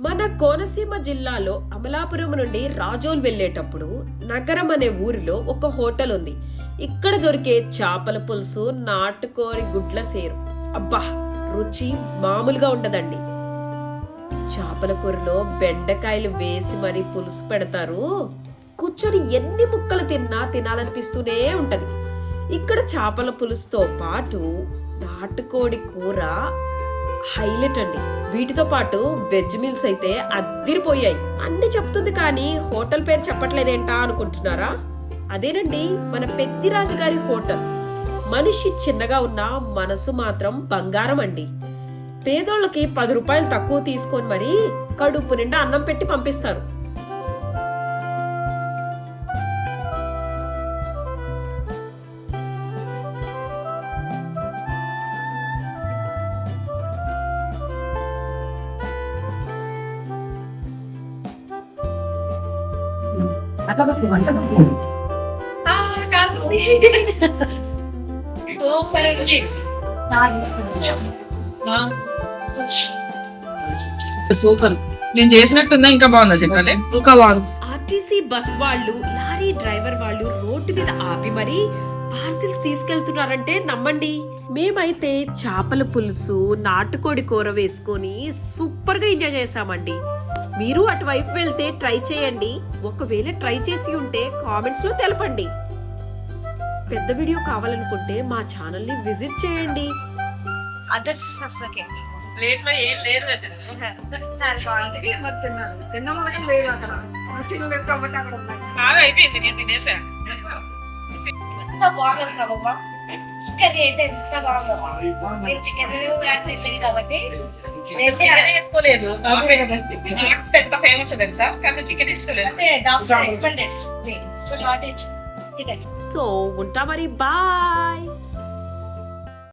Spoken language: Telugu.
మన కోనసీమ జిల్లాలో అమలాపురం నుండి రాజోల్ వెళ్ళేటప్పుడు నగరం అనే ఊరిలో ఒక హోటల్ ఉంది. ఇక్కడ దొరికే చేపల పులుసు, నాటుకోడి గుడ్ల సేరు, అబ్బా రుచి మామూలుగా ఉండదండి. చేపల కూరలో బెండకాయలు వేసి మరీ పులుసు పెడతారు. కూర్చొని ఎన్ని ముక్కలు తిన్నా తినాలనిపిస్తూనే ఉంటది. ఇక్కడ చేపల పులుసుతో పాటు నాటుకోడి కూర హైలైట్ అండి. వీటితో పాటు వెజ్ మీల్స్ అయితే అద్దిరిపోయాయి. అన్ని చెప్తుంది కానీ హోటల్ పేరు చెప్పట్లేదేంటా అనుకుంటున్నారా? అదేనండి మన పెద్దిరాజు గారి హోటల్. మనిషి చిన్నగా ఉన్న మనసు మాత్రం బంగారం అండి. పేదోళ్ళకి 10 రూపాయలు తక్కువ తీసుకొని మరీ కడుపు నిండా అన్నం పెట్టి పంపిస్తారు. సూపర్. నేను చేసినట్టుందా? ఇంకా బాగుందా? చెప్పాలి. ఇంకా బాగుంది. ఆర్టీసీ బస్ వాళ్ళు, లారీ డ్రైవర్ వాళ్ళు రోడ్డు మీద ఆపి మరీ పార్సిల్స్ తీసుకెళ్తున్నారంటే నమ్మండి. మేమైతే చేపల పులుసు, నాటుకోడి కూర వేసుకొని సూపర్ గా ఎంజాయ్ చేసామండి. మీరు అటువైపు వెళ్తే ట్రై చేయండి. ఒకవేళ ట్రై చేసి ఉంటే కామెంట్స్ లో తెలపండి. పెద్ద వీడియో కావాలనుకుంటే మా ఛానల్ ని విజిట్ చేయండి. ప్లేట్ లో ఏం లేదు. అయిపోయింది, నేను తినేసా. చికెన్ అయితే ఎంత బాగుంది. చికెన్ కాబట్టి వేసుకోలేదు. ఎంత ఫేమస్ తెలుసా? కానీ చికెన్ వేసుకోలేదు. సో ఉంటా మరి, బాయ్.